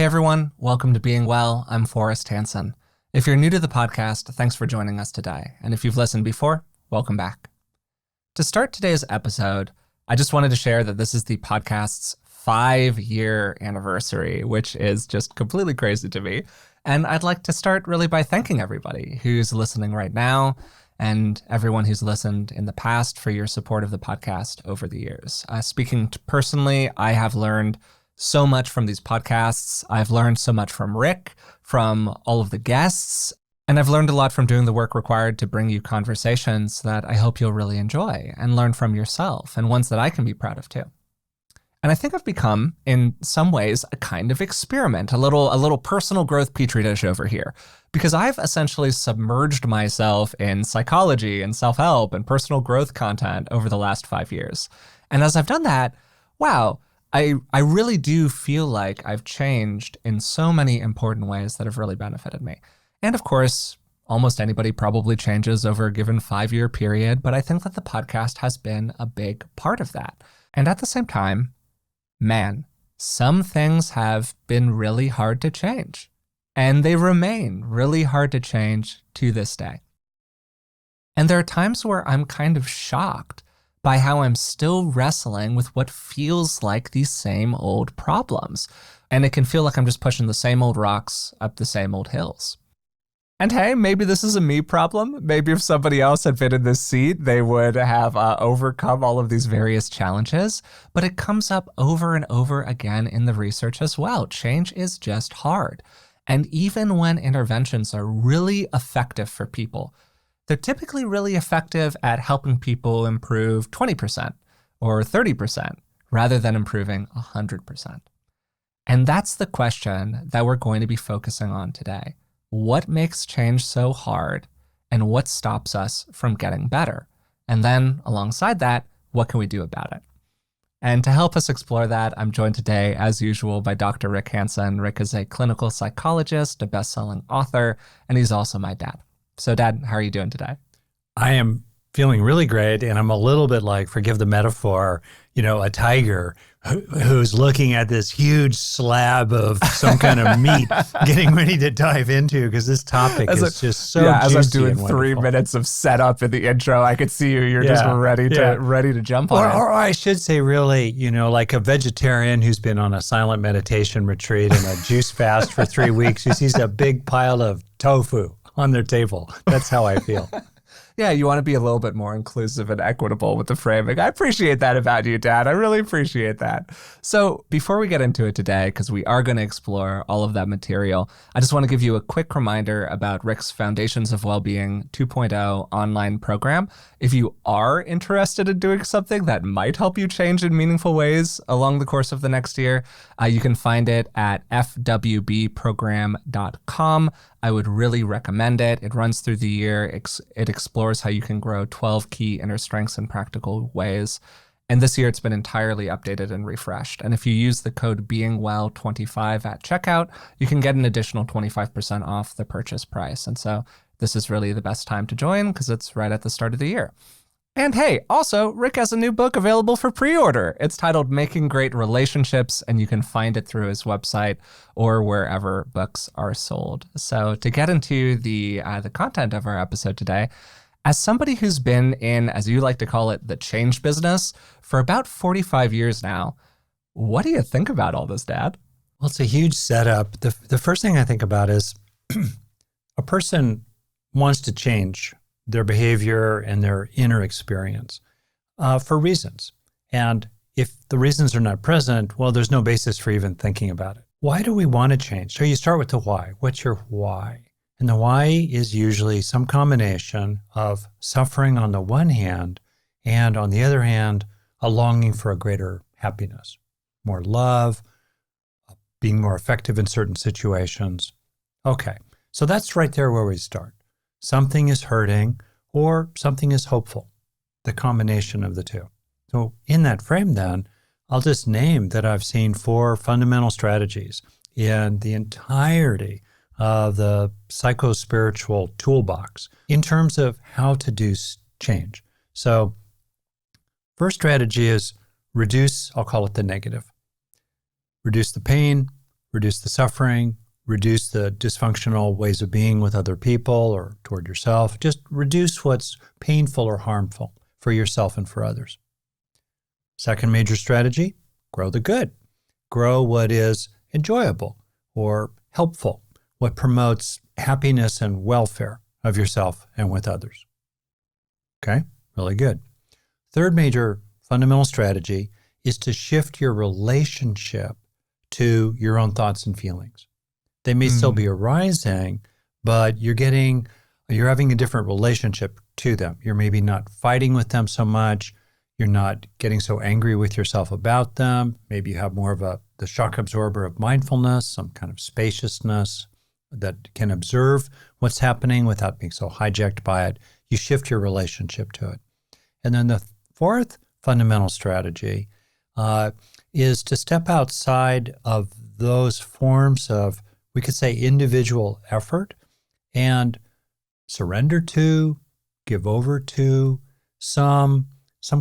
Hey everyone, welcome to Being Well. I'm Forrest, Hanson. If you're new to the podcast, thanks for joining us today. And if you've listened before, welcome back. To start today's episode, I just wanted to share that this is the podcast's 5-year anniversary, which is just completely crazy to me. And I'd like to start really by thanking everybody who's listening right now and everyone who's listened in the past for your support of the podcast over the years. Speaking personally, I have learned so much from these podcasts. I've learned so much from Rick, from all of the guests, and I've learned a lot from doing the work required to bring you conversations that I hope you'll really enjoy and learn from yourself, and ones that I can be proud of too. And I think I've become, in some ways, a kind of experiment, a little personal growth petri dish over here, because I've essentially submerged myself in psychology and self-help and personal growth content over the last 5 years. And as I've done that, wow, I really do feel like I've changed in so many important ways that have really benefited me. And of course, almost anybody probably changes over a given 5-year period, but I think that the podcast has been a big part of that. And at the same time, man, some things have been really hard to change, and they remain really hard to change to this day. And there are times where I'm kind of shocked by how I'm still wrestling with what feels like these same old problems. And it can feel like I'm just pushing the same old rocks up the same old hills. And hey, maybe this is a me problem. Maybe if somebody else had been in this seat, they would have overcome all of these various challenges. But it comes up over and over again in the research as well. Change is just hard. And even when interventions are really effective for people, they're typically really effective at helping people improve 20% or 30% rather than improving 100%. And that's the question that we're going to be focusing on today. What makes change so hard, and what stops us from getting better? And then alongside that, what can we do about it? And to help us explore that, I'm joined today, as usual, by Dr. Rick Hanson. Rick is a clinical psychologist, a best-selling author, and he's also my dad. So Dad, how are you doing today? I am feeling really great, and I'm a little bit like, forgive the metaphor, a tiger who's looking at this huge slab of some kind of meat getting ready to dive into, because this topic is just so juicy. As I'm doing 3 minutes of setup in the intro, I could see you're just ready to jump on it. Or I should say really, like a vegetarian who's been on a silent meditation retreat and a juice fast for 3 weeks, who sees a big pile of tofu on their table. That's how I feel. Yeah, you want to be a little bit more inclusive and equitable with the framing. I appreciate that about you, Dad. I really appreciate that. So before we get into it today, because we are going to explore all of that material, I just want to give you a quick reminder about Rick's Foundations of Wellbeing 2.0 online program. If you are interested in doing something that might help you change in meaningful ways along the course of the next year, you can find it at fwbprogram.com. I would really recommend it. It runs through the year. It explores how you can grow 12 key inner strengths in practical ways. And this year it's been entirely updated and refreshed. And if you use the code BEINGWELL25 at checkout, you can get an additional 25% off the purchase price. And so this is really the best time to join because it's right at the start of the year. And hey, also, Rick has a new book available for pre-order. It's titled Making Great Relationships, and you can find it through his website or wherever books are sold. So to get into the content of our episode today, as somebody who's been in, as you like to call it, the change business for about 45 years now, what do you think about all this, Dad? Well, it's a huge setup. The first thing I think about is a person wants to change their behavior and their inner experience for reasons. And if the reasons are not present, well, there's no basis for even thinking about it. Why do we want to change? So you start with the why. What's your why? And the why is usually some combination of suffering on the one hand, and on the other hand, a longing for a greater happiness, more love, being more effective in certain situations. Okay, so that's right there where we start. Something is hurting or something is hopeful, the combination of the two. So in that frame then, I'll just name that I've seen 4 fundamental strategies in the entirety of the psycho-spiritual toolbox in terms of how to do change. So first strategy is reduce, I'll call it the negative. Reduce the pain, reduce the suffering, reduce the dysfunctional ways of being with other people or toward yourself. Just reduce what's painful or harmful for yourself and for others. Second major strategy, grow the good. Grow what is enjoyable or helpful, what promotes happiness and welfare of yourself and with others. Okay, really good. Third major fundamental strategy is to shift your relationship to your own thoughts and feelings. They may still be arising, but you're having a different relationship to them. You're maybe not fighting with them so much. You're not getting so angry with yourself about them. Maybe you have more of the shock absorber of mindfulness, some kind of spaciousness that can observe what's happening without being so hijacked by it. You shift your relationship to it. And then the fourth fundamental strategy is to step outside of those forms of, we could say, individual effort and surrender to, give over to some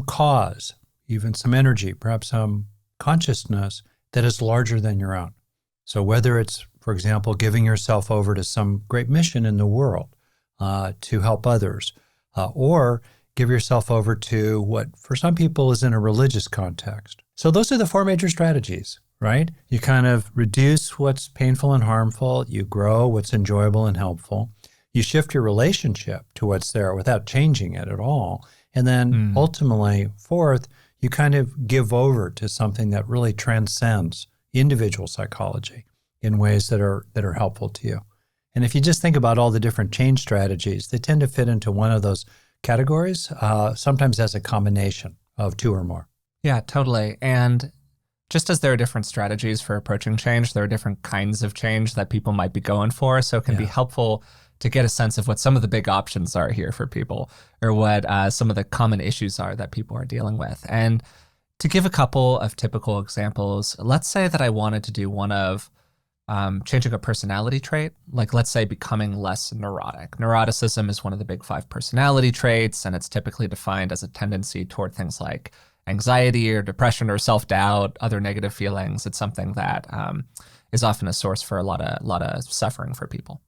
cause, even some energy, perhaps some consciousness that is larger than your own. So whether it's, for example, giving yourself over to some great mission in the world to help others, or give yourself over to what for some people is in a religious context. So those are the four major strategies, right? You kind of reduce what's painful and harmful. You grow what's enjoyable and helpful. You shift your relationship to what's there without changing it at all. And then ultimately, fourth, you kind of give over to something that really transcends individual psychology in ways that are helpful to you. And if you just think about all the different change strategies, they tend to fit into one of those categories, sometimes as a combination of two or more. Yeah, totally. And just as there are different strategies for approaching change, there are different kinds of change that people might be going for. So it can be helpful to get a sense of what some of the big options are here for people, or what some of the common issues are that people are dealing with. And to give a couple of typical examples, let's say that I wanted to do one of changing a personality trait, like let's say becoming less neurotic. Neuroticism is one of the big 5 personality traits, and it's typically defined as a tendency toward things like anxiety or depression or self-doubt, other negative feelings. It's something that is often a source for a lot of suffering for people.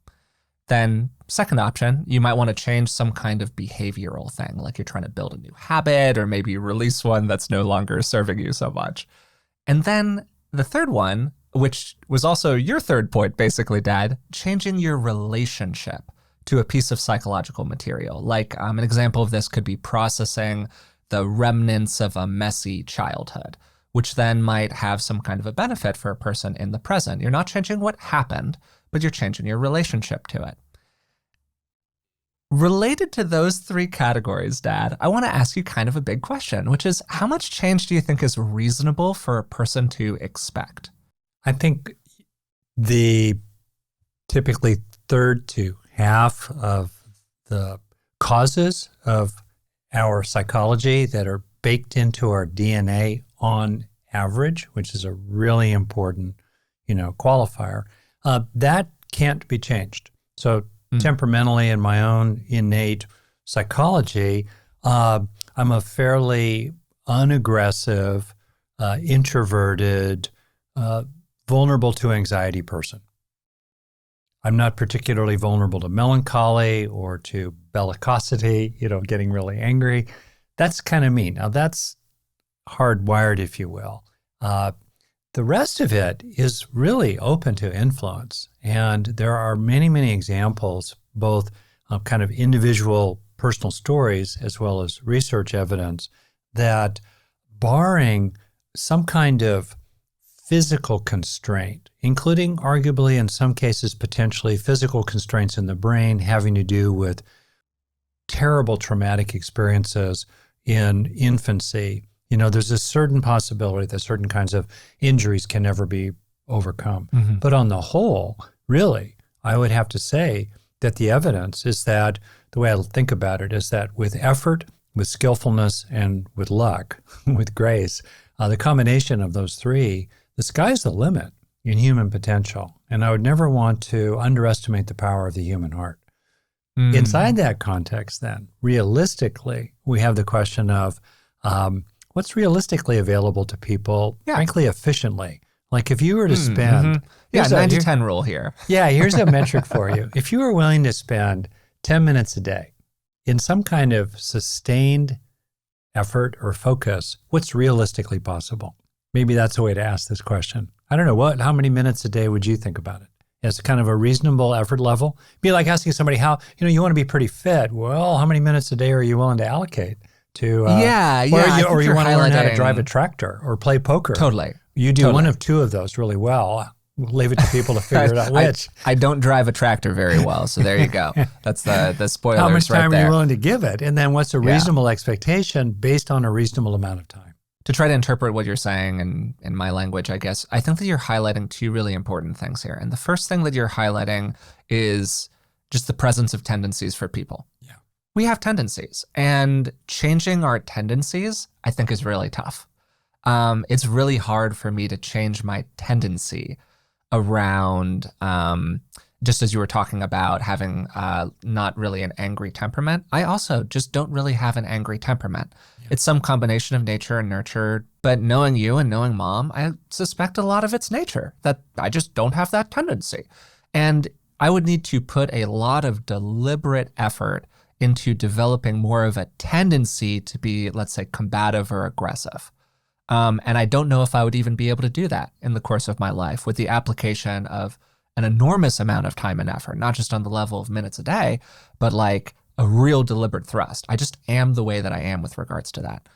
Then second option, you might want to change some kind of behavioral thing, like you're trying to build a new habit or maybe release one that's no longer serving you so much. And then the third one, which was also your third point, basically, Dad, changing your relationship to a piece of psychological material. Like an example of this could be processing the remnants of a messy childhood, which then might have some kind of a benefit for a person in the present. You're not changing what happened, but you're changing your relationship to it. Related to those 3 categories, Dad, I want to ask you kind of a big question, which is how much change do you think is reasonable for a person to expect? I think the typically third to half of the causes of our psychology that are baked into our DNA on average, which is a really important, qualifier, that can't be changed. So temperamentally, in my own innate psychology, I'm a fairly unaggressive, introverted, vulnerable to anxiety person. I'm not particularly vulnerable to melancholy or to bellicosity, getting really angry. That's kind of me. Now, that's hardwired, if you will. The rest of it is really open to influence. And there are many, many examples, both kind of individual personal stories as well as research evidence, that barring some kind of physical constraint, including arguably in some cases potentially physical constraints in the brain having to do with terrible traumatic experiences in infancy, there's a certain possibility that certain kinds of injuries can never be overcome. Mm-hmm. But on the whole, really, I would have to say that the evidence is that, the way I think about it, is that with effort, with skillfulness, and with luck, with grace, the combination of those 3, the sky's the limit in human potential. And I would never want to underestimate the power of the human heart. Mm. Inside that context, then, realistically, we have the question of what's realistically available to people, frankly, efficiently. Like if you were to spend, Yeah, here's a- 90-10 rule here. yeah, here's a metric for you. If you were willing to spend 10 minutes a day in some kind of sustained effort or focus, what's realistically possible? Maybe that's a way to ask this question. I don't know, how many minutes a day would you think about it? As kind of a reasonable effort level? Be like asking somebody you want to be pretty fit. Well, how many minutes a day are you willing to allocate to? Or you want to learn how to drive a tractor or play poker. Totally. You do one of two of those really well. We'll leave it to people to figure it out which. I don't drive a tractor very well, so there you go. That's the spoilers right there. How much time are you willing to give it? And then what's a reasonable expectation based on a reasonable amount of time? To try to interpret what you're saying in my language, I guess, I think that you're highlighting two really important things here. And the first thing that you're highlighting is just the presence of tendencies for people. Yeah. We have tendencies, and changing our tendencies, I think, is really tough. It's really hard for me to change my tendency around, just as you were talking about having not really an angry temperament. I also just don't really have an angry temperament. Yeah. It's some combination of nature and nurture, but knowing you and knowing Mom, I suspect a lot of it's nature, that I just don't have that tendency. And I would need to put a lot of deliberate effort into developing more of a tendency to be, let's say, combative or aggressive. And I don't know if I would even be able to do that in the course of my life with the application of an enormous amount of time and effort, not just on the level of minutes a day, but like a real deliberate thrust. I just am the way that I am with regards to that.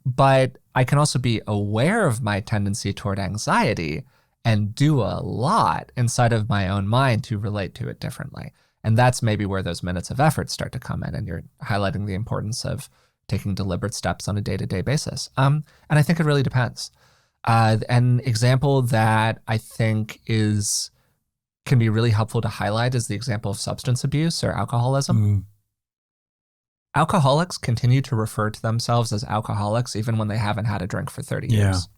But I can also be aware of my tendency toward anxiety and do a lot inside of my own mind to relate to it differently. And that's maybe where those minutes of effort start to come in, and you're highlighting the importance of taking deliberate steps on a day-to-day basis. And I think it really depends. An example that I think can be really helpful to highlight is the example of substance abuse or alcoholism. Alcoholics continue to refer to themselves as alcoholics even when they haven't had a drink for 30 years.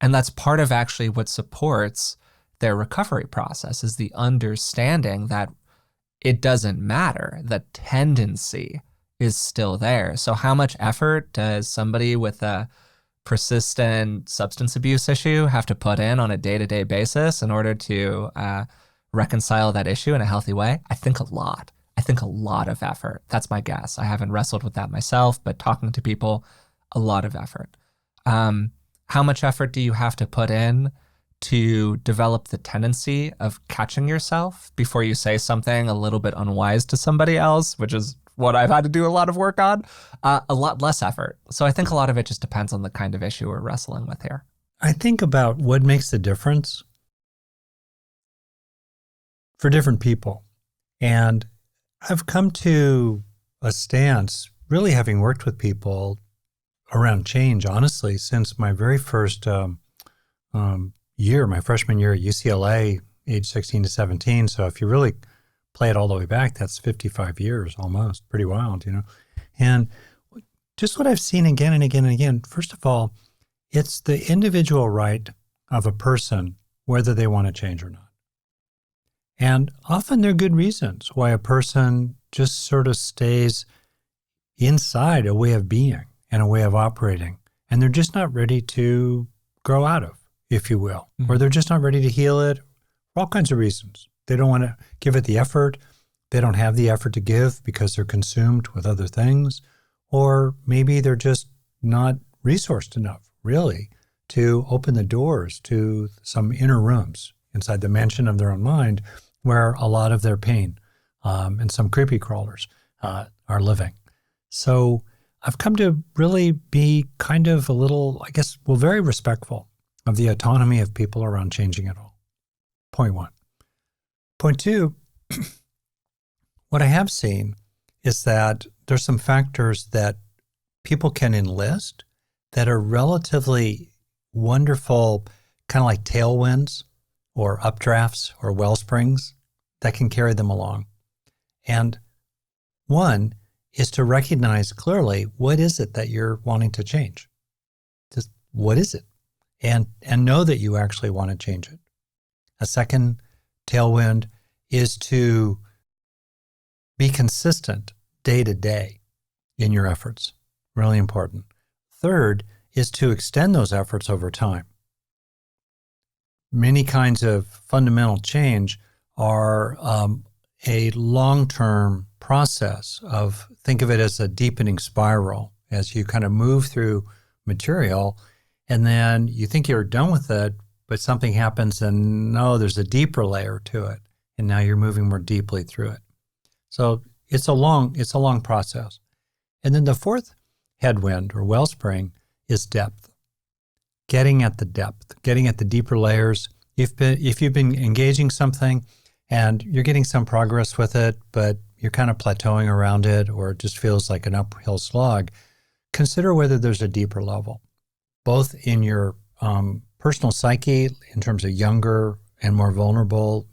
And that's part of actually what supports their recovery process, is the understanding that it doesn't matter. The tendency is still there. So how much effort does somebody with a persistent substance abuse issue have to put in on a day-to-day basis in order to reconcile that issue in a healthy way? I think a lot. I think a lot of effort. That's my guess. I haven't wrestled with that myself, but talking to people, a lot of effort. How much effort do you have to put in to develop the tendency of catching yourself before you say something a little bit unwise to somebody else, which is what I've had to do a lot of work on? A lot less effort. So I think a lot of it just depends on the kind of issue we're wrestling with here. I think about what makes the difference for different people. And I've come to a stance, really having worked with people around change, honestly, since my very first year, my freshman year at UCLA, age 16 to 17. So if you really play it all the way back, that's 55 years almost. Pretty wild, And just what I've seen again and again and again, first of all, it's the individual right of a person whether they want to change or not. And often there are good reasons why a person just sort of stays inside a way of being and a way of operating, and they're just not ready to grow out of, if you will, or they're just not ready to heal it for all kinds of reasons. They don't want to give it the effort. They don't have the effort to give because they're consumed with other things, or maybe they're just not resourced enough, really, to open the doors to some inner rooms inside the mansion of their own mind where a lot of their pain and some creepy crawlers are living. So I've come to really be kind of a little, very respectful of the autonomy of people around changing it all. Point one. Point two, what I have seen is that there's some factors that people can enlist that are relatively wonderful, kind of like tailwinds or updrafts or well springs that can carry them along. And one is to recognize clearly, what is it that you're wanting to change? Just what is it? And know that you actually want to change it. A second tailwind is to be consistent day to day in your efforts. Really important. Third is to extend those efforts over time. many kinds of fundamental change are a long-term process of, think of it as a deepening spiral as you kind of move through material, and then you think you're done with it, but something happens and no, there's a deeper layer to it, and now you're moving more deeply through it. So it's a long process. And then the fourth headwind or wellspring is depth. Getting at the depth, getting at the deeper layers. If you've been engaging something and you're getting some progress with it, but you're kind of plateauing around it, or it just feels like an uphill slog, consider whether there's a deeper level, both in your personal psyche in terms of younger and more vulnerable,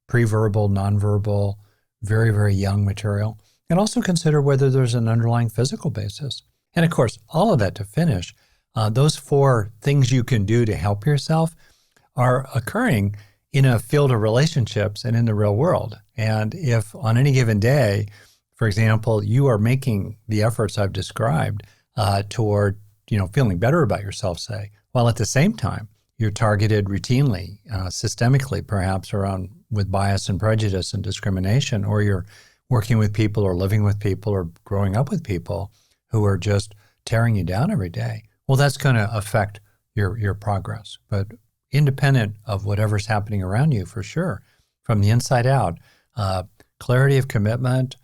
pre-verbal, nonverbal, very, very young material, and also consider whether there's an underlying physical basis. And of course, all of that to finish, those four things you can do to help yourself are occurring in a field of relationships and in the real world. And if on any given day, for example, you are making the efforts I've described toward, feeling better about yourself, say, while at the same time you're targeted routinely, systemically perhaps, around with bias and prejudice and discrimination, or you're working with people or living with people or growing up with people who are just tearing you down every day, well, that's going to affect your progress. But independent of whatever's happening around you, for sure, from the inside out, clarity of commitment,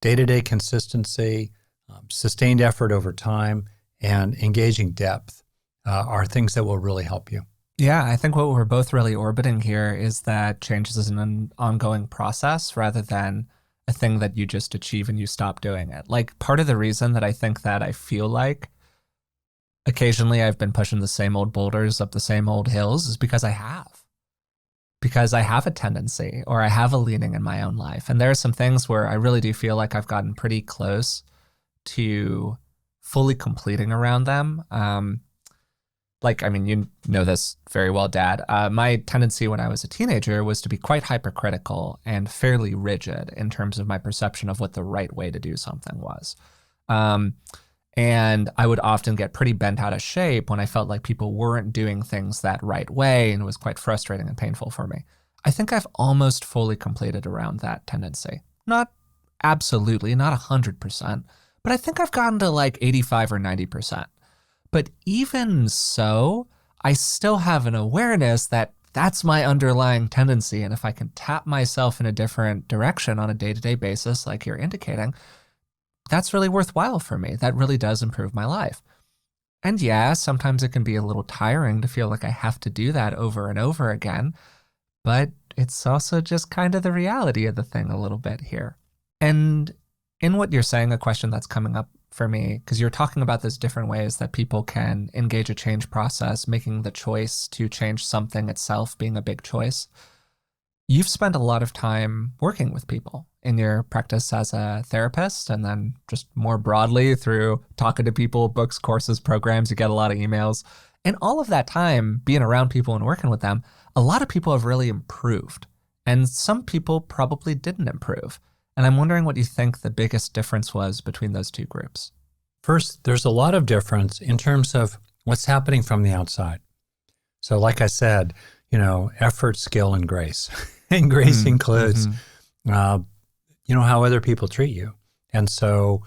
day-to-day consistency, sustained effort over time, and engaging depth are things that will really help you. Yeah, I think what we're both really orbiting here is that change is an ongoing process rather than a thing that you just achieve and you stop doing it. Like, part of the reason that I think that I feel like occasionally I've been pushing the same old boulders up the same old hills is because I have. Because I have a tendency, or I have a leaning in my own life. And there are some things where I really do feel like I've gotten pretty close to fully completing around them. You know this very well, Dad. My tendency when I was a teenager was to be quite hypercritical and fairly rigid in terms of my perception of what the right way to do something was. And I would often get pretty bent out of shape when I felt like people weren't doing things that right way, and it was quite frustrating and painful for me. I think I've almost fully completed around that tendency. Not absolutely, not 100%, but I think I've gotten to like 85 or 90%. But even so, I still have an awareness that that's my underlying tendency. And if I can tap myself in a different direction on a day-to-day basis, like you're indicating, that's really worthwhile for me. That really does improve my life. And yeah, sometimes it can be a little tiring to feel like I have to do that over and over again, but it's also just kind of the reality of the thing a little bit here. And in what you're saying, a question that's coming up for me, because you're talking about those different ways that people can engage a change process, making the choice to change something itself being a big choice. You've spent a lot of time working with people in your practice as a therapist, and then just more broadly through talking to people, books, courses, programs. You get a lot of emails. And all of that time being around people and working with them, a lot of people have really improved. And some people probably didn't improve. And I'm wondering what you think the biggest difference was between those two groups. First, there's a lot of difference in terms of what's happening from the outside. So like I said, effort, skill, and grace. And grace includes, how other people treat you. And so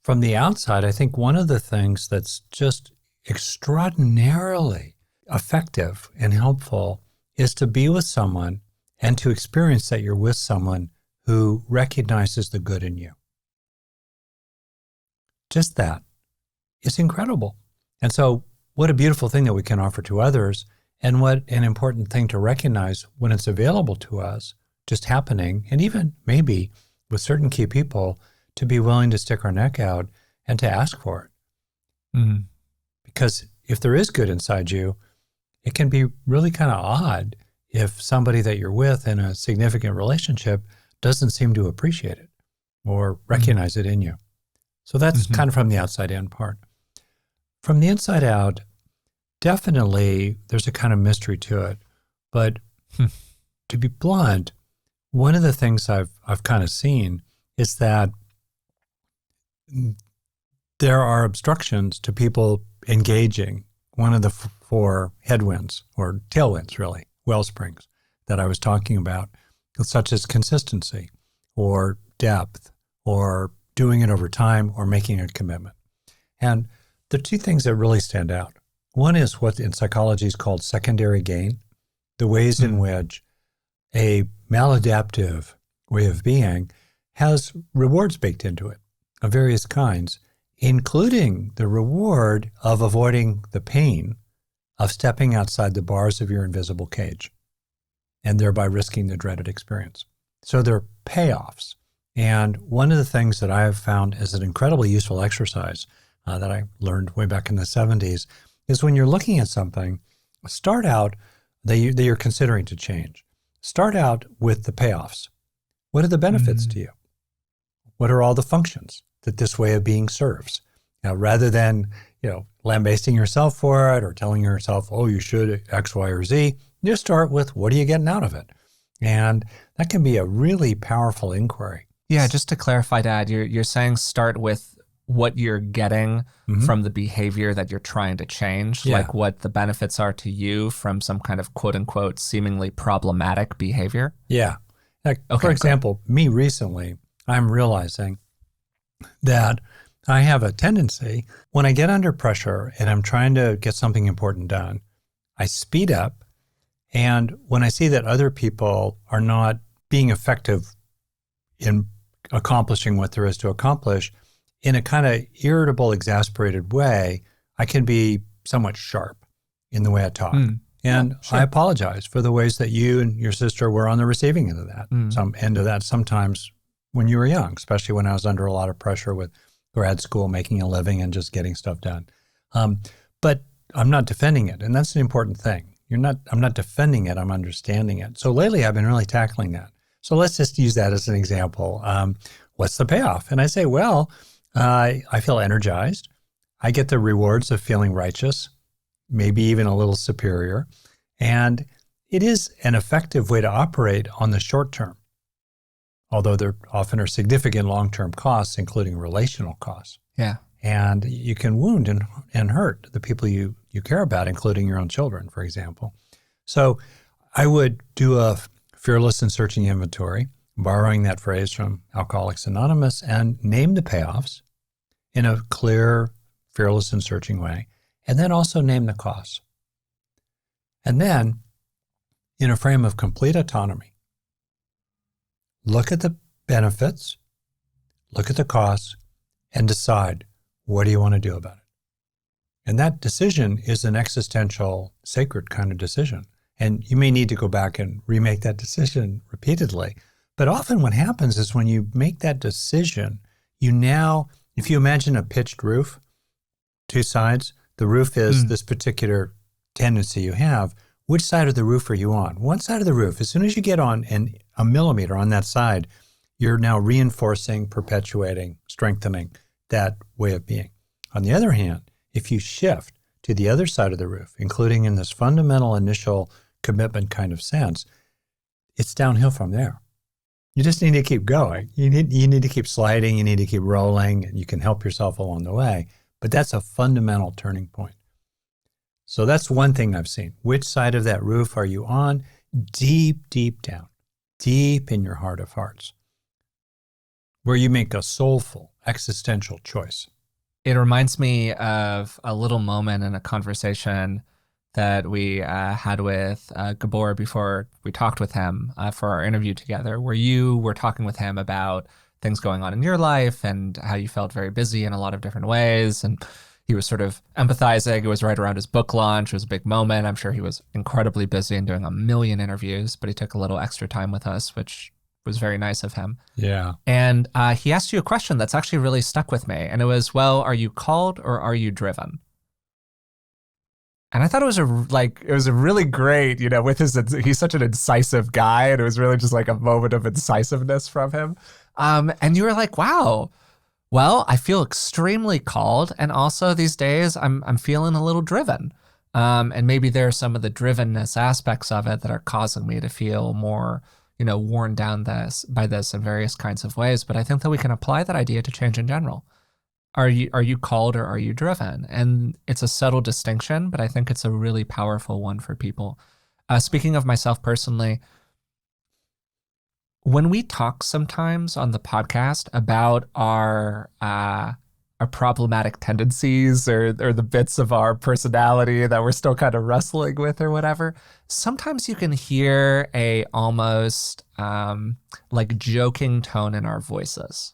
from the outside, I think one of the things that's just extraordinarily effective and helpful is to be with someone and to experience that you're with someone who recognizes the good in you. Just that. It's incredible. And so what a beautiful thing that we can offer to others, and what an important thing to recognize when it's available to us, just happening, and even maybe with certain key people, to be willing to stick our neck out and to ask for it. Mm-hmm. Because if there is good inside you, it can be really kind of odd if somebody that you're with in a significant relationship doesn't seem to appreciate it or recognize it in you. So that's kind of from the outside in part. From the inside out, definitely there's a kind of mystery to it. But to be blunt, one of the things I've kind of seen is that there are obstructions to people engaging one of the four headwinds, or tailwinds really, well springs that I was talking about, such as consistency or depth or doing it over time or making a commitment. And the two things that really stand out. One is what in psychology is called secondary gain, the ways in which a maladaptive way of being has rewards baked into it of various kinds, including the reward of avoiding the pain of stepping outside the bars of your invisible cage and thereby risking the dreaded experience. So they're payoffs. And one of the things that I have found as an incredibly useful exercise that I learned way back in the 70s is when you're looking at something, start out that you're considering to change. Start out with the payoffs. What are the benefits to you? What are all the functions that this way of being serves? Now, rather than, lambasting yourself for it or telling yourself, oh, you should X, Y, or Z, just start with what are you getting out of it? And that can be a really powerful inquiry. Yeah, just to clarify, Dad, you're saying start with what you're getting from the behavior that you're trying to change, like what the benefits are to you from some kind of quote unquote seemingly problematic behavior? Yeah. Like, for example, me recently, I'm realizing that I have a tendency when I get under pressure and I'm trying to get something important done, I speed up. And when I see that other people are not being effective in accomplishing what there is to accomplish, in a kind of irritable, exasperated way, I can be somewhat sharp in the way I talk. And I apologize for the ways that you and your sister were on the receiving end of that. Sometimes when you were young, especially when I was under a lot of pressure with grad school, making a living and just getting stuff done. But I'm not defending it. And that's an important thing. I'm not defending it, I'm understanding it. So lately I've been really tackling that. So let's just use that as an example. What's the payoff? And I say, well, I feel energized. I get the rewards of feeling righteous, maybe even a little superior. And it is an effective way to operate on the short term, although there often are significant long-term costs, including relational costs. Yeah. And you can wound and hurt the people you care about, including your own children, for example. So I would do a fearless and searching inventory, borrowing that phrase from Alcoholics Anonymous, and name the payoffs in a clear, fearless and searching way, and then also name the costs. And then, in a frame of complete autonomy, look at the benefits, look at the costs, and decide, what do you want to do about it? And that decision is an existential, sacred kind of decision. And you may need to go back and remake that decision repeatedly. But often what happens is when you make that decision, if you imagine a pitched roof, two sides, the roof is this particular tendency you have. Which side of the roof are you on? One side of the roof, as soon as you get on a millimeter on that side, you're now reinforcing, perpetuating, strengthening that way of being. On the other hand, if you shift to the other side of the roof, including in this fundamental initial commitment kind of sense, it's downhill from there. You just need to keep going. You need to keep sliding. You need to keep rolling. And you can help yourself along the way. But that's a fundamental turning point. So that's one thing I've seen. Which side of that roof are you on? Deep, deep down, deep in your heart of hearts, where you make a soulful, existential choice. It reminds me of a little moment in a conversation that we had with Gabor before we talked with him for our interview together, where you were talking with him about things going on in your life and how you felt very busy in a lot of different ways. And he was sort of empathizing. It was right around his book launch. It was a big moment. I'm sure he was incredibly busy and doing a million interviews, but he took a little extra time with us, which was very nice of him. Yeah. And he asked you a question that's actually really stuck with me. And it was, well, are you called or are you driven? And I thought it was a really great, with he's such an incisive guy, and it was really just like a moment of incisiveness from him. And you were like, wow, well, I feel extremely called. And also these days I'm feeling a little driven. And maybe there are some of the drivenness aspects of it that are causing me to feel more, worn down by this in various kinds of ways. But I think that we can apply that idea to change in general. Are you called or are you driven? And it's a subtle distinction, but I think it's a really powerful one for people. Speaking of myself personally, when we talk sometimes on the podcast about our problematic tendencies or the bits of our personality that we're still kind of wrestling with or whatever, sometimes you can hear a almost like joking tone in our voices.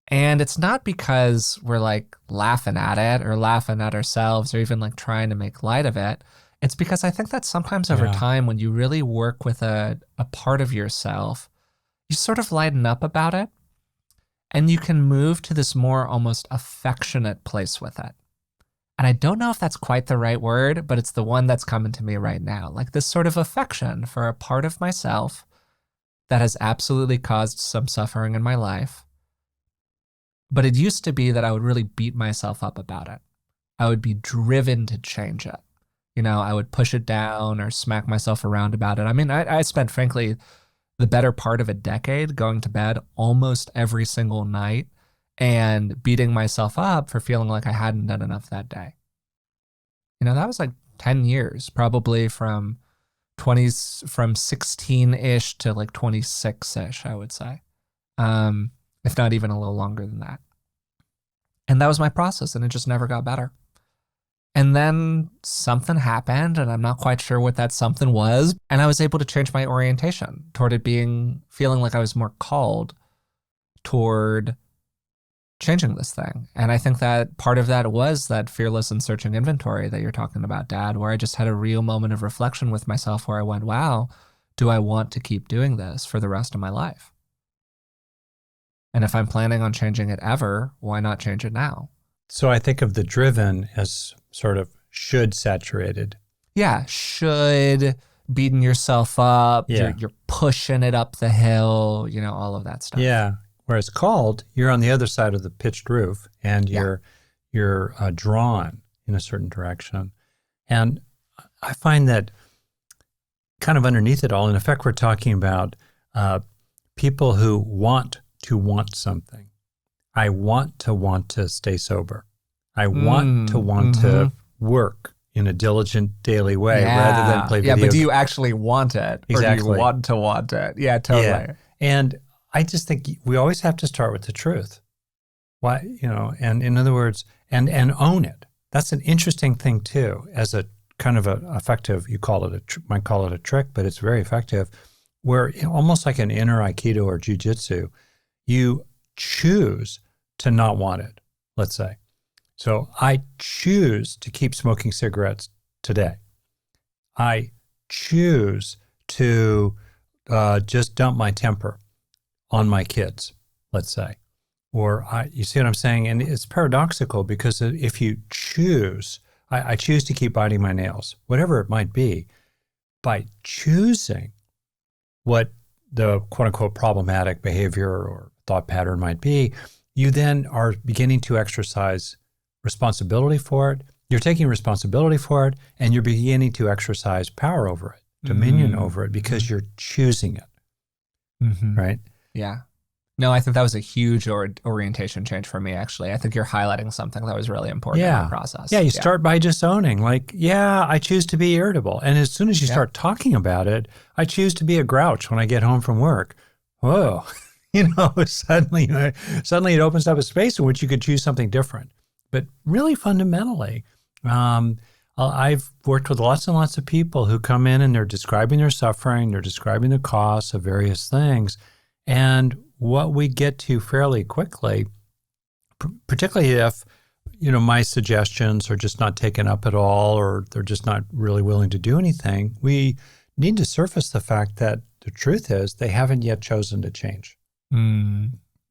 And it's not because we're like laughing at it or laughing at ourselves or even like trying to make light of it. It's because I think that sometimes over time, when you really work with a part of yourself, you sort of lighten up about it and you can move to this more almost affectionate place with it. And I don't know if that's quite the right word, but it's the one that's coming to me right now. Like this sort of affection for a part of myself that has absolutely caused some suffering in my life. But it used to be that I would really beat myself up about it. I would be driven to change it. You know, I would push it down or smack myself around about it. I mean, I spent, frankly, the better part of a decade going to bed almost every single night and beating myself up for feeling like I hadn't done enough that day. You know, that was like 10 years, probably from 16-ish to like 26-ish, I would say. If not even a little longer than that. And that was my process, and it just never got better. And then something happened, and I'm not quite sure what that something was, and I was able to change my orientation toward it feeling like I was more called toward changing this thing. And I think that part of that was that fearless and searching inventory that you're talking about, Dad, where I just had a real moment of reflection with myself where I went, wow, do I want to keep doing this for the rest of my life? And if I'm planning on changing it ever, why not change it now? So I think of the driven as sort of should saturated. Yeah, should, beating yourself up, Yeah. you're pushing it up the hill, you know, all of that stuff. Yeah. Whereas called, you're on the other side of the pitched roof and you're drawn in a certain direction. And I find that kind of underneath it all, in effect, we're talking about people who want to want something. I want to stay sober. I want to work in a diligent daily way rather than play video. Yeah, but do you actually want it? Exactly. Or do you want to want it? Yeah, totally. Yeah. And I just think we always have to start with the truth. Why, you know, and in other words, and own it. That's an interesting thing too, as a kind of a effective, might call it a trick, but it's very effective, where almost like an inner Aikido or Jiu-Jitsu, you choose to not want it, let's say. So I choose to keep smoking cigarettes today. I choose to just dump my temper on my kids, let's say. Or you see what I'm saying? And it's paradoxical because if you choose, I choose to keep biting my nails, whatever it might be, by choosing what the quote unquote problematic behavior or thought pattern might be, you then are beginning to exercise responsibility for it. You're taking responsibility for it, and you're beginning to exercise power over it, dominion over it, because you're choosing it, right? Yeah. No, I think that was a huge orientation change for me, actually. I think you're highlighting something that was really important in the process. Yeah, you start by just owning, like, I choose to be irritable. And as soon as you start talking about it, I choose to be a grouch when I get home from work. Whoa. You know, suddenly it opens up a space in which you could choose something different. But really fundamentally, I've worked with lots and lots of people who come in and they're describing their suffering, they're describing the costs of various things. And what we get to fairly quickly, particularly if, you know, my suggestions are just not taken up at all, or they're just not really willing to do anything, we need to surface the fact that the truth is they haven't yet chosen to change.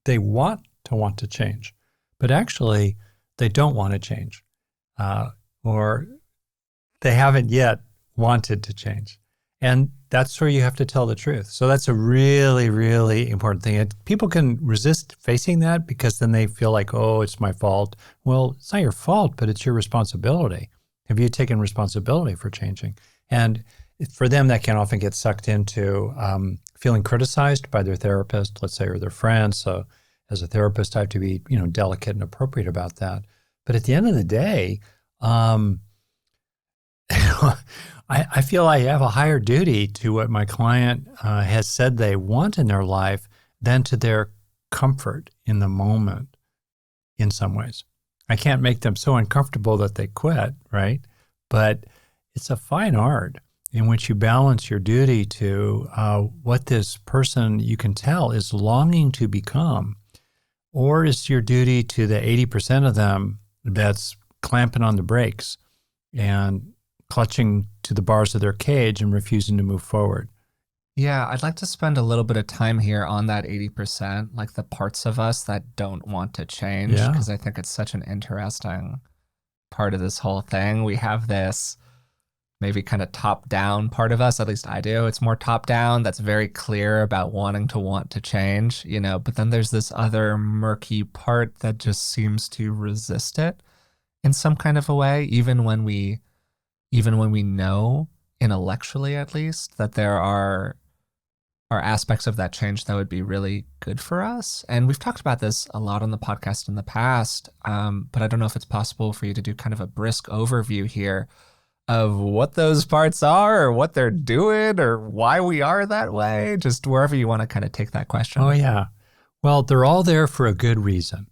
They want to change, but actually they don't want to change, or they haven't yet wanted to change. And that's where you have to tell the truth. So that's a really, really important thing. People can resist facing that because then they feel like, oh, it's my fault. Well, it's not your fault, but it's your responsibility. Have you taken responsibility for changing? And for them, that can often get sucked into feeling criticized by their therapist, let's say, or their friends. So as a therapist, I have to be, delicate and appropriate about that. But at the end of the day, I feel I have a higher duty to what my client has said they want in their life than to their comfort in the moment in some ways. I can't make them so uncomfortable that they quit, right? But it's a fine art in which you balance your duty to what this person you can tell is longing to become, or is your duty to the 80% of them that's clamping on the brakes and clutching to the bars of their cage and refusing to move forward. Yeah, I'd like to spend a little bit of time here on that 80%, like the parts of us that don't want to change, Yeah. because I think it's such an interesting part of this whole thing. We have this maybe kind of top-down part of us, at least I do. It's more top-down, that's very clear about wanting to want to change, but then there's this other murky part that just seems to resist it in some kind of a way, even when we know, intellectually at least, that there are aspects of that change that would be really good for us. And we've talked about this a lot on the podcast in the past, but I don't know if it's possible for you to do kind of a brisk overview here of what those parts are or what they're doing or why we are that way, just wherever you want to kind of take that question. Oh, yeah. Well, they're all there for a good reason.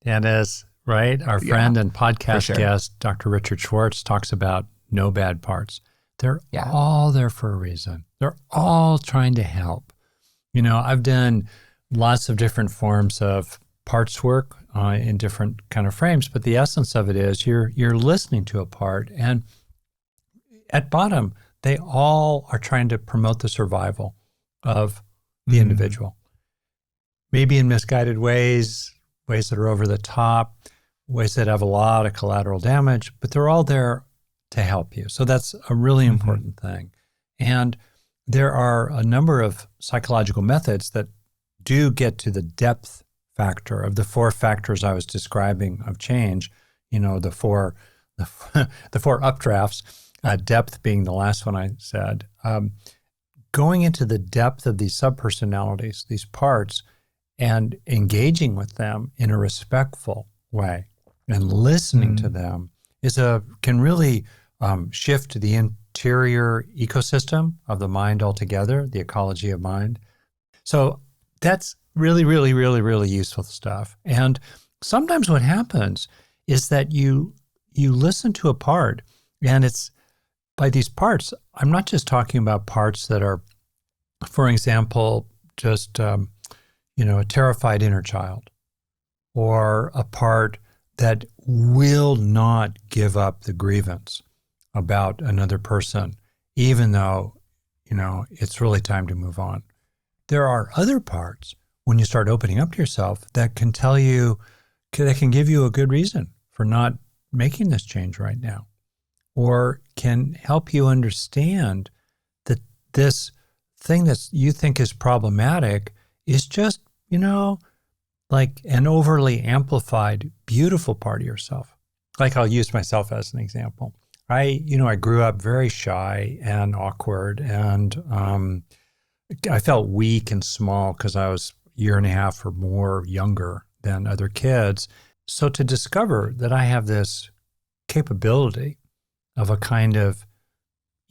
And as, our friend and podcast guest, Dr. Richard Schwartz, talks about no bad parts. They're all there for a reason. They're all trying to help. I've done lots of different forms of parts work in different kind of frames, but the essence of it is you're listening to a part, and at bottom, they all are trying to promote the survival of the individual. Maybe in misguided ways that are over the top, ways that have a lot of collateral damage, but they're all there to help you. So that's a really important thing. And there are a number of psychological methods that do get to the depth factor of the 4 factors I was describing of change, the four updrafts, depth being the last one I said. Going into the depth of these subpersonalities, these parts, and engaging with them in a respectful way and listening to them can really shift the interior ecosystem of the mind altogether, the ecology of mind. So that's really, really, really, really useful stuff. And sometimes what happens is that you listen to a part, and it's by these parts, I'm not just talking about parts that are, for example, just, a terrified inner child, or a part that will not give up the grievance about another person, even though, it's really time to move on. There are other parts, when you start opening up to yourself, that can give you a good reason for not making this change right now, or can help you understand that this thing that you think is problematic is just, like an overly amplified, beautiful part of yourself. Like, I'll use myself as an example. I grew up very shy and awkward, and I felt weak and small because I was a year and a half or more younger than other kids. So to discover that I have this capability of a kind of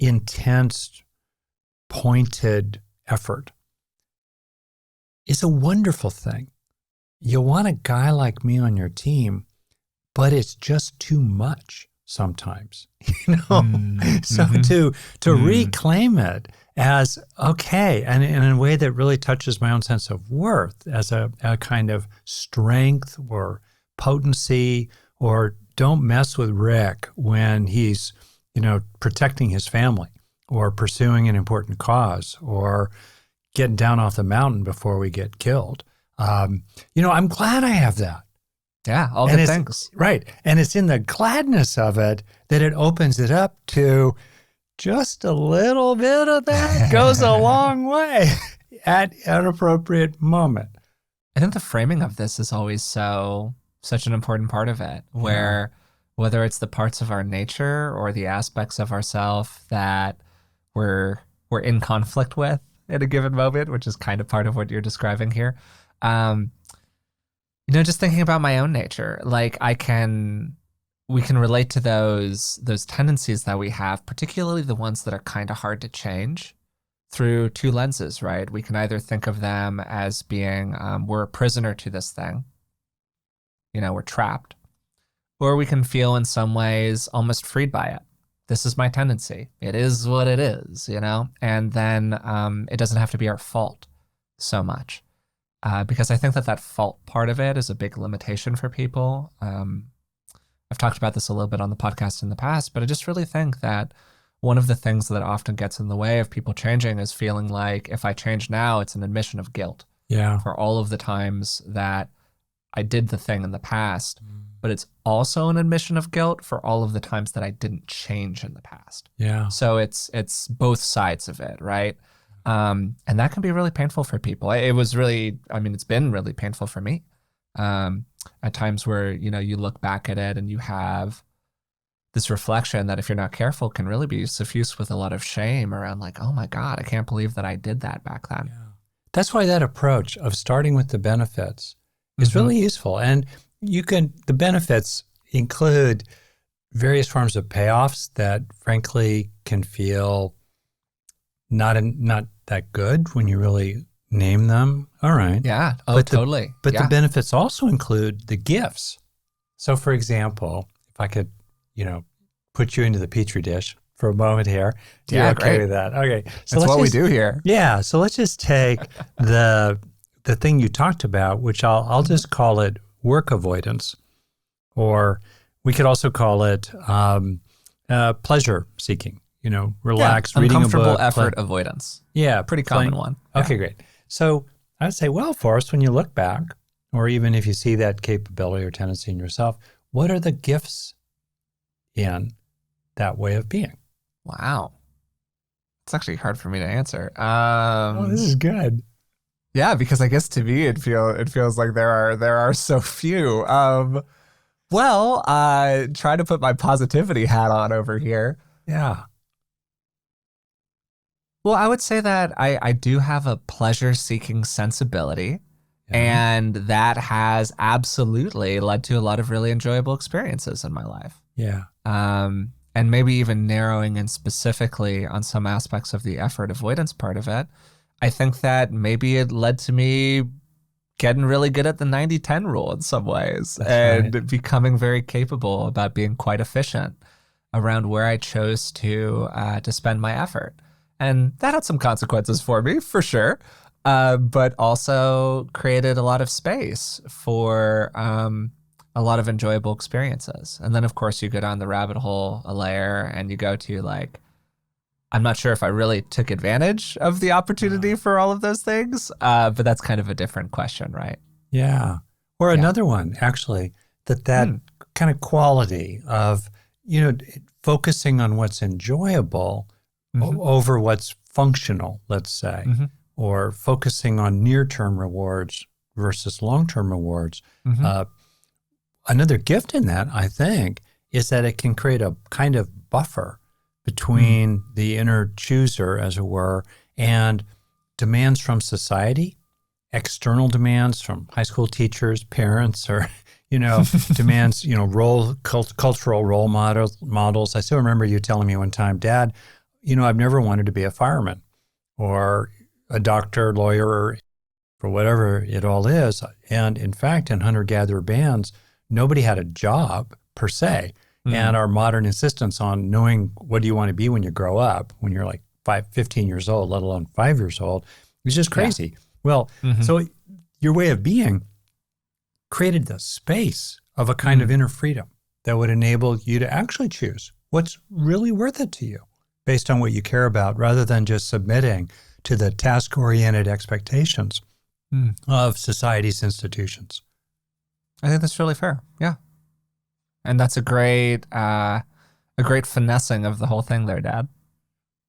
intense, pointed effort is a wonderful thing. You want a guy like me on your team, but it's just too much sometimes, So to reclaim it as, okay, and in a way that really touches my own sense of worth, as a kind of strength or potency, or don't mess with Rick when he's, protecting his family or pursuing an important cause or getting down off the mountain before we get killed. I'm glad I have that. Yeah, all good things. Right. And it's in the gladness of it that it opens it up to just a little bit of that goes a long way at an appropriate moment. I think the framing of this is always such an important part of it, where whether it's the parts of our nature or the aspects of ourself that we're in conflict with at a given moment, which is kind of part of what you're describing here, Just thinking about my own nature, like we can relate to those tendencies that we have, particularly the ones that are kind of hard to change through two lenses, right? We can either think of them as being, we're a prisoner to this thing, we're trapped, or we can feel in some ways almost freed by it. This is my tendency. It is what it is, and then it doesn't have to be our fault so much. Because I think that fault part of it is a big limitation for people. I've talked about this a little bit on the podcast in the past, but I just really think that one of the things that often gets in the way of people changing is feeling like if I change now, it's an admission of guilt for all of the times that I did the thing in the past, but it's also an admission of guilt for all of the times that I didn't change in the past. Yeah. So it's both sides of it, right? And that can be really painful for people. It's been really painful for me. At times where, you look back at it and you have this reflection that if you're not careful can really be suffused with a lot of shame around like, oh my God, I can't believe that I did that back then. Yeah. That's why that approach of starting with the benefits is really useful. And the benefits include various forms of payoffs that frankly can feel not that good when you really name them. All right. Yeah. Oh, but totally. The benefits also include the gifts. So for example, if I could, put you into the Petri dish for a moment here. Yeah, okay great. with that. Okay. So that's what we do here. Yeah. So let's just take the thing you talked about, which I'll just call it work avoidance, or we could also call it pleasure seeking. Relax, reading a book. Uncomfortable effort avoidance. Yeah. Pretty common one. Okay, great. So I'd say, well, Forrest, when you look back, or even if you see that capability or tendency in yourself, what are the gifts in that way of being? Wow. It's actually hard for me to answer. This is good. Yeah, because I guess to me it feels like there are so few. Try to put my positivity hat on over here. Yeah. Well, I would say that I do have a pleasure-seeking sensibility, and that has absolutely led to a lot of really enjoyable experiences in my life. Yeah. And maybe even narrowing in specifically on some aspects of the effort avoidance part of it, I think that maybe it led to me getting really good at the 90-10 rule in some ways. That's right. Becoming very capable about being quite efficient around where I chose to spend my effort. And that had some consequences for me, for sure, but also created a lot of space for a lot of enjoyable experiences. And then, of course, you go down the rabbit hole a layer and you go to like, I'm not sure if I really took advantage of the opportunity for all of those things, but that's kind of a different question, right? Yeah. Or another one, actually, that kind of quality of, focusing on what's enjoyable over what's functional, let's say, or focusing on near-term rewards versus long-term rewards. Another gift in that, I think, is that it can create a kind of buffer between the inner chooser, as it were, and demands from society, external demands from high school teachers, parents, or, demands, cultural role models. I still remember you telling me one time, Dad, I've never wanted to be a fireman or a doctor, lawyer, or whatever it all is. And in fact, in hunter-gatherer bands, nobody had a job per se. And our modern insistence on knowing what do you want to be when you grow up, when you're like 15 years old, let alone 5 years old, is just crazy. Yeah. Well, so your way of being created the space of a kind of inner freedom that would enable you to actually choose what's really worth it to you based on what you care about, rather than just submitting to the task-oriented expectations of society's institutions. I think that's really fair. Yeah. And that's a great finessing of the whole thing there, Dad.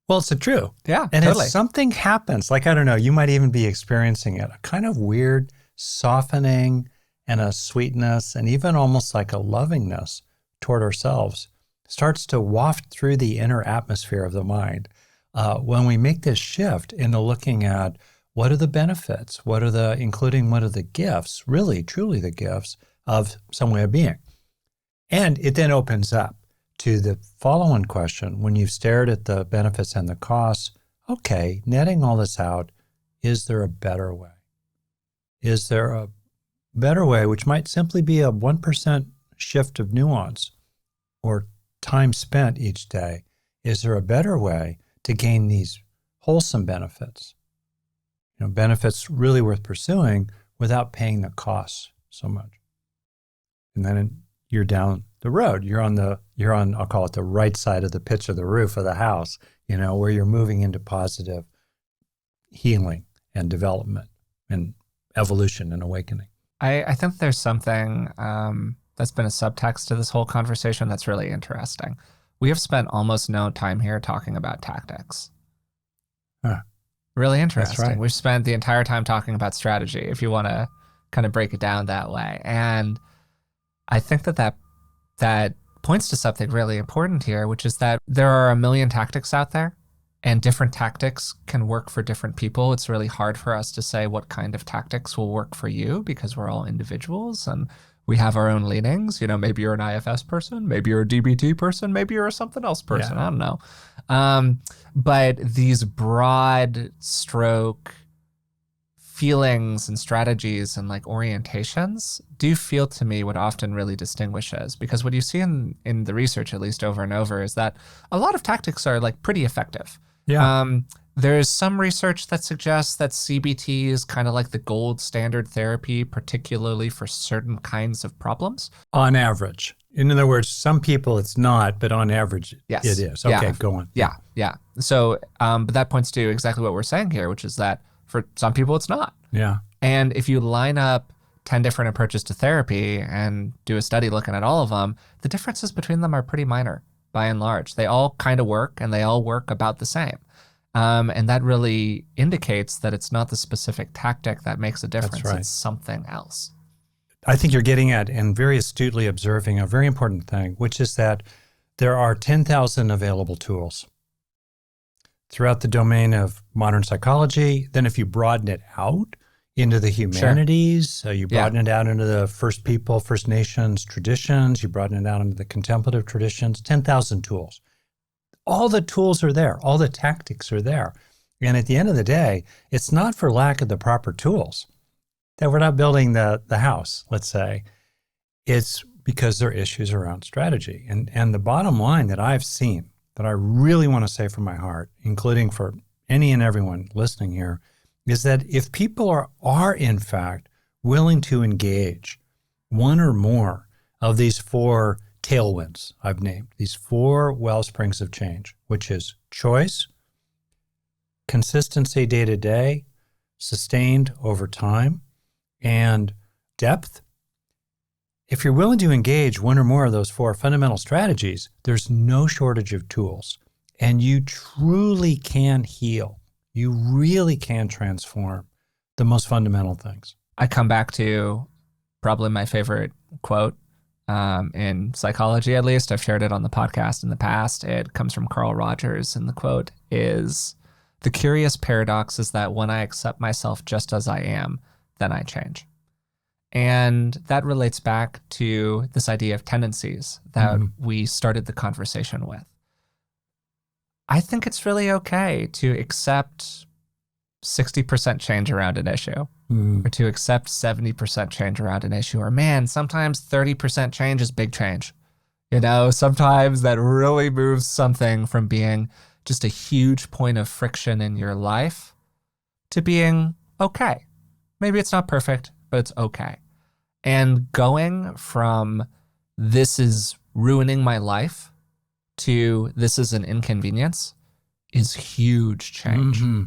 Well, it's true. Yeah, and totally. If something happens, like, I don't know, you might even be experiencing it, a kind of weird softening and a sweetness and even almost like a lovingness toward ourselves starts to waft through the inner atmosphere of the mind. When we make this shift into looking at what are the benefits? What are the gifts, really, truly the gifts of some way of being? And it then opens up to the follow-on question. When you've stared at the benefits and the costs, okay, netting all this out, is there a better way? Is there a better way, which might simply be a 1% shift of nuance or time spent each day? Is there a better way to gain these wholesome benefits? Benefits really worth pursuing without paying the costs so much. And then you're down the road. You're on, I'll call it the right side of the pitch of the roof of the house, where you're moving into positive healing and development and evolution and awakening. I think there's something that's been a subtext to this whole conversation that's really interesting. We have spent almost no time here talking about tactics. Huh. Really interesting. That's right. We've spent the entire time talking about strategy, if you want to kind of break it down that way. And I think that points to something really important here, which is that there are a million tactics out there, and different tactics can work for different people. It's really hard for us to say what kind of tactics will work for you because we're all individuals and we have our own leanings. Maybe you're an IFS person, maybe you're a DBT person, maybe you're a something else person. Yeah. I don't know. But these broad stroke feelings and strategies and orientations do feel to me what often really distinguishes, because what you see in the research, at least over and over, is that a lot of tactics are pretty effective. Yeah. There's some research that suggests that CBT is kind of like the gold standard therapy, particularly for certain kinds of problems. On average. In other words, some people it's not, but on average yes. It is. Okay, go on. Yeah. So, but that points to exactly what we're saying here, which is that for some people it's not. Yeah. And if you line up 10 different approaches to therapy and do a study looking at all of them, the differences between them are pretty minor by and large. They all kind of work and they all work about the same. And that really indicates that it's not the specific tactic that makes a difference. That's right. It's something else. I think you're getting at and very astutely observing a very important thing, which is that there are 10,000 available tools throughout the domain of modern psychology. Then if you broaden it out into the humanities, sure. You broaden it out into the First People, First Nations traditions, you broaden it out into the contemplative traditions, 10,000 tools. All the tools are there. All the tactics are there. And at the end of the day, it's not for lack of the proper tools that we're not building the house, let's say. It's because there are issues around strategy. And the bottom line that I've seen, that I really want to say from my heart, including for any and everyone listening here, is that if people are in fact willing to engage one or more of these four tailwinds I've named, these four well springs of change, which is choice, consistency day to day, sustained over time, and depth. If you're willing to engage one or more of those four fundamental strategies, there's no shortage of tools, and you truly can heal. You really can transform the most fundamental things. I come back to probably my favorite quote in psychology, at least. I've shared it on the podcast in the past. It comes from Carl Rogers, and the quote is, "The curious paradox is that when I accept myself just as I am, then I change." And that relates back to this idea of tendencies that we started the conversation with. I think it's really okay to accept 60% change around an issue, or to accept 70% change around an issue, or man, sometimes 30% change is big change. Sometimes that really moves something from being just a huge point of friction in your life to being okay. Maybe it's not perfect, but it's okay. And going from this is ruining my life to this is an inconvenience is huge change. Mm-hmm.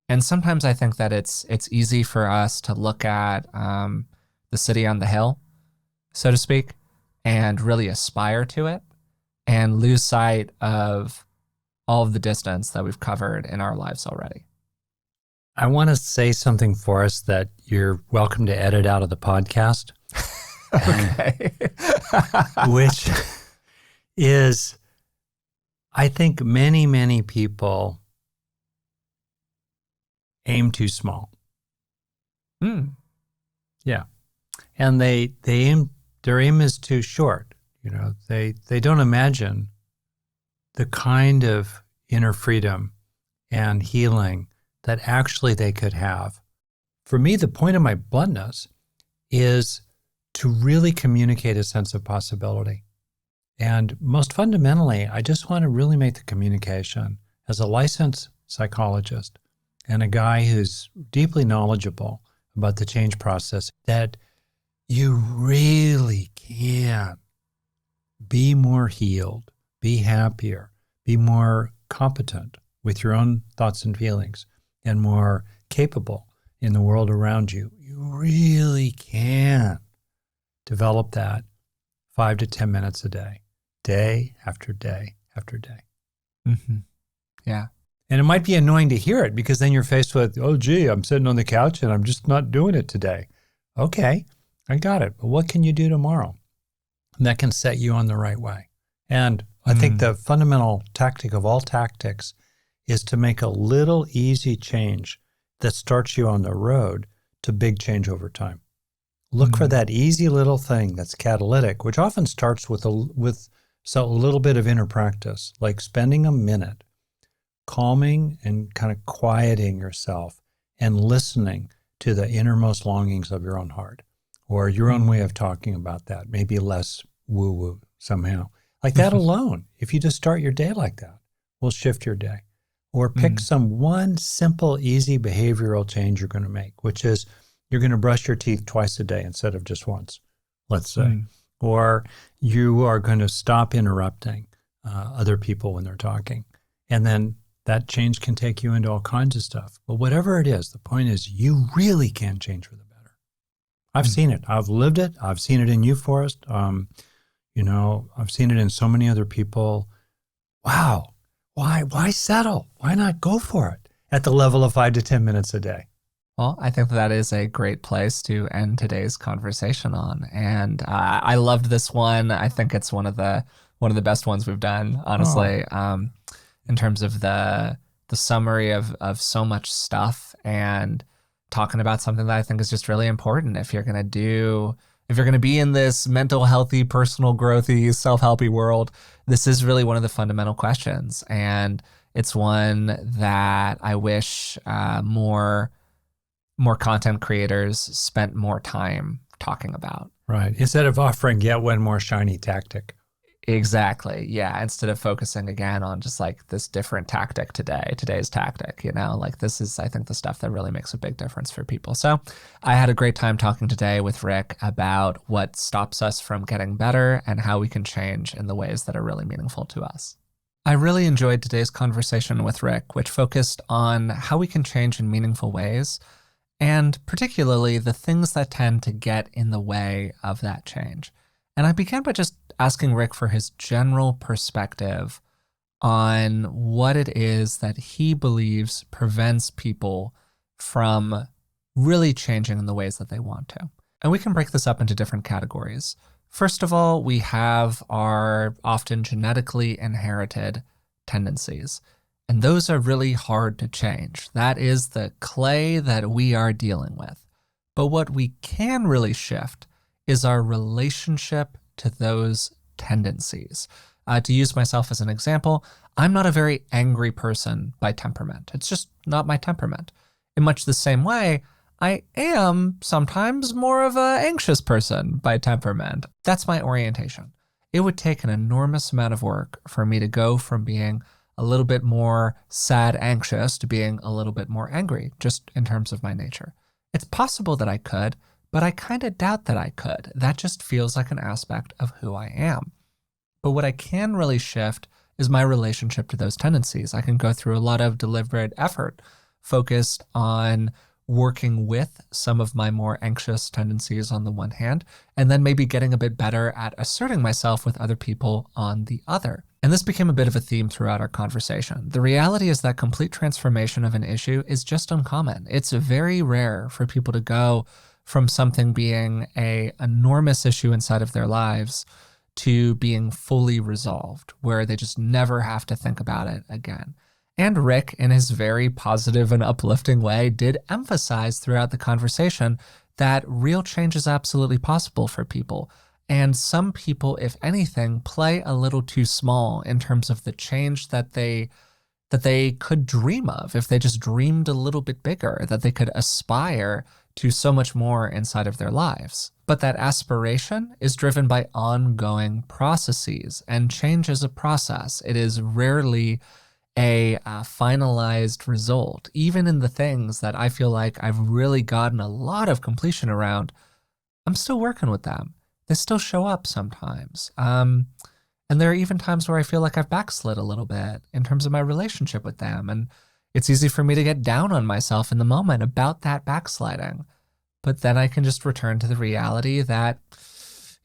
And sometimes I think that it's easy for us to look at the city on the hill, so to speak, and really aspire to it and lose sight of all of the distance that we've covered in our lives already. I want to say something, Forrest, that you're welcome to edit out of the podcast. Okay. Which is, I think many, many people, aim too small. Mm. Yeah. And their aim is too short. You know, they don't imagine the kind of inner freedom and healing that actually they could have. For me, the point of my bluntness is to really communicate a sense of possibility. And most fundamentally, I just want to really make the communication as a licensed psychologist and a guy who's deeply knowledgeable about the change process that you really can be more healed, be happier, be more competent with your own thoughts and feelings, and more capable in the world around you. You really can develop that 5 to 10 minutes a day after day after day. Mm-hmm. Yeah. And it might be annoying to hear it because then you're faced with, oh, gee, I'm sitting on the couch and I'm just not doing it today. Okay, I got it. But what can you do tomorrow? And that can set you on the right way. And I think the fundamental tactic of all tactics is to make a little easy change that starts you on the road to big change over time. Look for that easy little thing that's catalytic, which often starts with a little bit of inner practice, like spending a minute calming and kind of quieting yourself and listening to the innermost longings of your own heart or your own way of talking about that, maybe less woo-woo somehow. Like that alone, if you just start your day like that, will shift your day. Or pick one simple, easy behavioral change you're going to make, which is you're going to brush your teeth twice a day instead of just once, let's say. Or you are going to stop interrupting other people when they're talking. And then that change can take you into all kinds of stuff. But whatever it is, the point is you really can change for the better. I've seen it. I've lived it. I've seen it in you, Forrest. I've seen it in so many other people. Wow. Why settle? Why not go for it at the level of 5 to 10 minutes a day? Well, I think that is a great place to end today's conversation on. And I loved this one. I think it's one of the best ones we've done, honestly, in terms of the summary of so much stuff and talking about something that I think is just really important if you're going to be in this mental healthy, personal growthy, self-helpy world. This is really one of the fundamental questions. And it's one that I wish more content creators spent more time talking about. Right. Instead of offering yet one more shiny tactic. Exactly. Yeah. Instead of focusing again on just like this different tactic today's tactic, this is, I think, the stuff that really makes a big difference for people. So I had a great time talking today with Rick about what stops us from getting better and how we can change in the ways that are really meaningful to us. I really enjoyed today's conversation with Rick, which focused on how we can change in meaningful ways, and particularly the things that tend to get in the way of that change. And I began by just asking Rick for his general perspective on what it is that he believes prevents people from really changing in the ways that they want to. And we can break this up into different categories. First of all, we have our often genetically inherited tendencies. And those are really hard to change. That is the clay that we are dealing with. But what we can really shift is our relationship to those tendencies. To use myself as an example, I'm not a very angry person by temperament. It's just not my temperament. In much the same way, I am sometimes more of an anxious person by temperament. That's my orientation. It would take an enormous amount of work for me to go from being a little bit more sad, anxious to being a little bit more angry, just in terms of my nature. It's possible that I could, but I kind of doubt that I could. That just feels like an aspect of who I am. But what I can really shift is my relationship to those tendencies. I can go through a lot of deliberate effort focused on working with some of my more anxious tendencies on the one hand, and then maybe getting a bit better at asserting myself with other people on the other. And this became a bit of a theme throughout our conversation. The reality is that complete transformation of an issue is just uncommon. It's very rare for people to go from something being an enormous issue inside of their lives to being fully resolved, where they just never have to think about it again. And Rick, in his very positive and uplifting way, did emphasize throughout the conversation that real change is absolutely possible for people. And some people, if anything, play a little too small in terms of the change that they could dream of if they just dreamed a little bit bigger, that they could aspire to so much more inside of their lives. But that aspiration is driven by ongoing processes, and change is a process. It is rarely a finalized result. Even in the things that I feel like I've really gotten a lot of completion around, I'm still working with them. They still show up sometimes. And there are even times where I feel like I've backslid a little bit in terms of my relationship with them. And it's easy for me to get down on myself in the moment about that backsliding. But then I can just return to the reality that,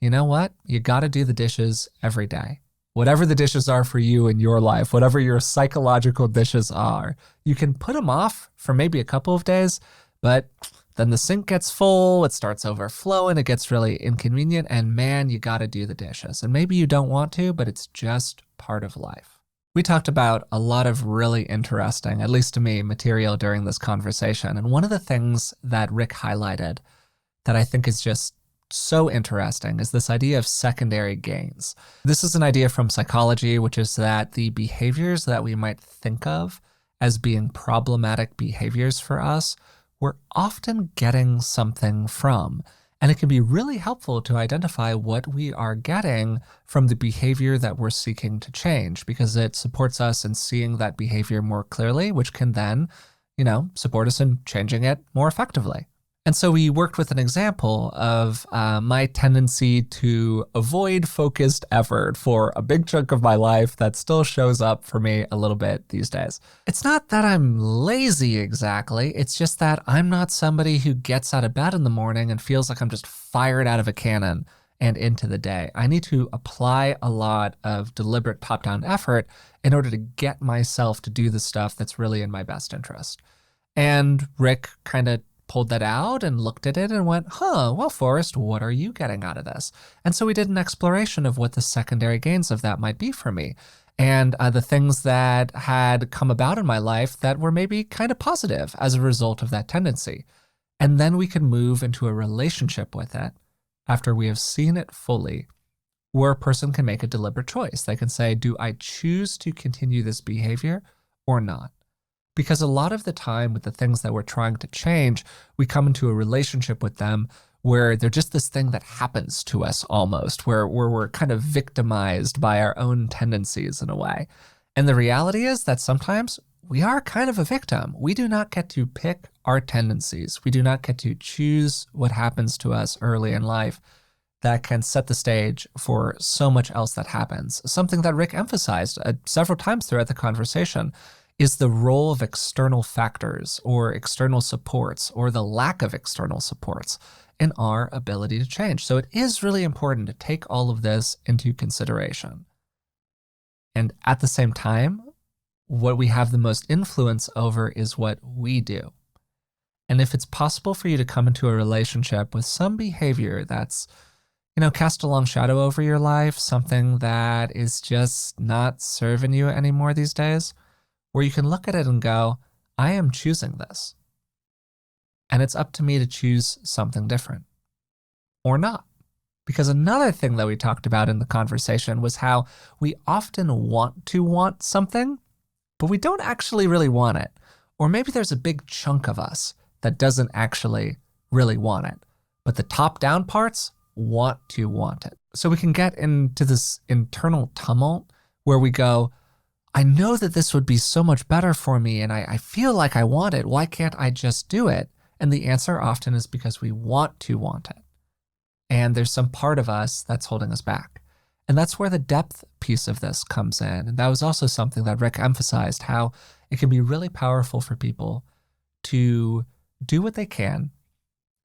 you know what? You got to do the dishes every day. Whatever the dishes are for you in your life, whatever your psychological dishes are, you can put them off for maybe a couple of days, but then the sink gets full, it starts overflowing, it gets really inconvenient, and man, you gotta do the dishes. And maybe you don't want to, but it's just part of life. We talked about a lot of really interesting, at least to me, material during this conversation. And one of the things that Rick highlighted that I think is just so interesting is this idea of secondary gains. This is an idea from psychology, which is that the behaviors that we might think of as being problematic behaviors for us, we're often getting something from. And it can be really helpful to identify what we are getting from the behavior that we're seeking to change, because it supports us in seeing that behavior more clearly, which can then, support us in changing it more effectively. And so we worked with an example of my tendency to avoid focused effort for a big chunk of my life that still shows up for me a little bit these days. It's not that I'm lazy exactly, it's just that I'm not somebody who gets out of bed in the morning and feels like I'm just fired out of a cannon and into the day. I need to apply a lot of deliberate top-down effort in order to get myself to do the stuff that's really in my best interest. And Rick kind of pulled that out and looked at it and went, well, Forrest, what are you getting out of this? And so we did an exploration of what the secondary gains of that might be for me. And the things that had come about in my life that were maybe kind of positive as a result of that tendency. And then we could move into a relationship with it after we have seen it fully, where a person can make a deliberate choice. They can say, do I choose to continue this behavior or not? Because a lot of the time with the things that we're trying to change, we come into a relationship with them where they're just this thing that happens to us almost, where we're kind of victimized by our own tendencies in a way. And the reality is that sometimes we are kind of a victim. We do not get to pick our tendencies. We do not get to choose what happens to us early in life that can set the stage for so much else that happens. Something that Rick emphasized several times throughout the conversation is the role of external factors or external supports or the lack of external supports in our ability to change. So it is really important to take all of this into consideration. And at the same time, what we have the most influence over is what we do. And if it's possible for you to come into a relationship with some behavior that's, cast a long shadow over your life, something that is just not serving you anymore these days, where you can look at it and go, I am choosing this. And it's up to me to choose something different or not. Because another thing that we talked about in the conversation was how we often want to want something, but we don't actually really want it. Or maybe there's a big chunk of us that doesn't actually really want it, but the top-down parts want it. So we can get into this internal tumult where we go, I know that this would be so much better for me and I feel like I want it. Why can't I just do it? And the answer often is because we want it. And there's some part of us that's holding us back. And that's where the depth piece of this comes in. And that was also something that Rick emphasized, how it can be really powerful for people to do what they can.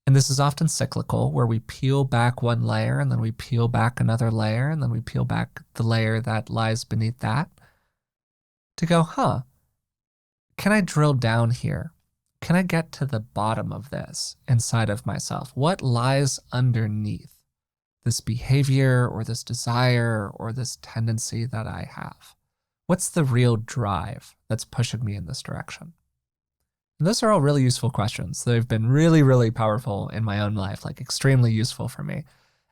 And this is often cyclical, where we peel back one layer and then we peel back another layer and then we peel back the layer that lies beneath that. To go, can I drill down here? Can I get to the bottom of this inside of myself? What lies underneath this behavior or this desire or this tendency that I have? What's the real drive that's pushing me in this direction? And those are all really useful questions. They've been really, really powerful in my own life, like extremely useful for me.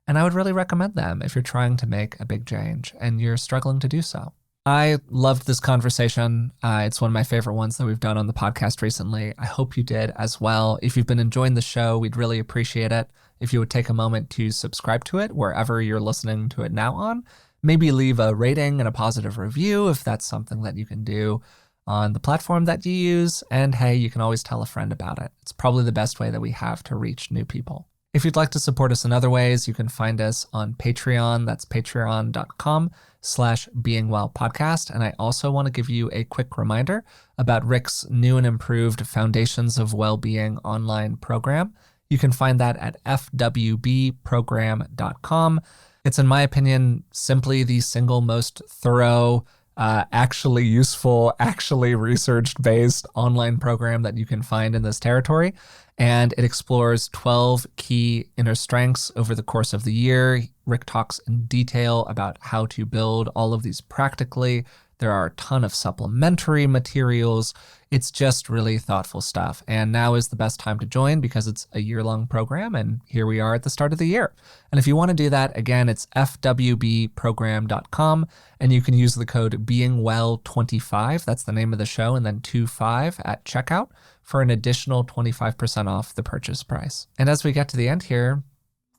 And I would really recommend them if you're trying to make a big change and you're struggling to do so. I loved this conversation. It's one of my favorite ones that we've done on the podcast recently. I hope you did as well. If you've been enjoying the show, we'd really appreciate it if you would take a moment to subscribe to it wherever you're listening to it now on. Maybe leave a rating and a positive review if that's something that you can do on the platform that you use. And hey, you can always tell a friend about it. It's probably the best way that we have to reach new people. If you'd like to support us in other ways, you can find us on Patreon. That's patreon.com/beingwellpodcast. And I also want to give you a quick reminder about Rick's new and improved Foundations of Wellbeing online program. You can find that at fwbprogram.com. It's, in my opinion, simply the single most thorough, actually useful, actually research-based online program that you can find in this territory. And it explores 12 key inner strengths over the course of the year. Rick talks in detail about how to build all of these practically. There are a ton of supplementary materials. It's just really thoughtful stuff. And now is the best time to join because it's a year-long program, and here we are at the start of the year. And if you want to do that, again, it's fwbprogram.com, and you can use the code BeingWell25, that's the name of the show, and then 25 at checkout for an additional 25% off the purchase price. And as we get to the end here,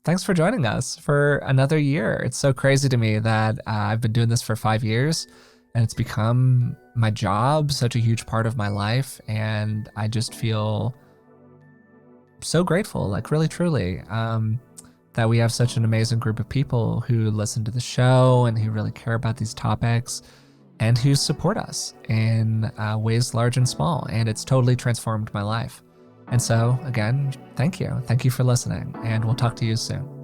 thanks for joining us for another year. It's so crazy to me that I've been doing this for 5 years, and it's become my job, such a huge part of my life. And I just feel so grateful, like really, truly, that we have such an amazing group of people who listen to the show and who really care about these topics and who support us in ways large and small. And it's totally transformed my life. And so again, thank you. Thank you for listening, and we'll talk to you soon.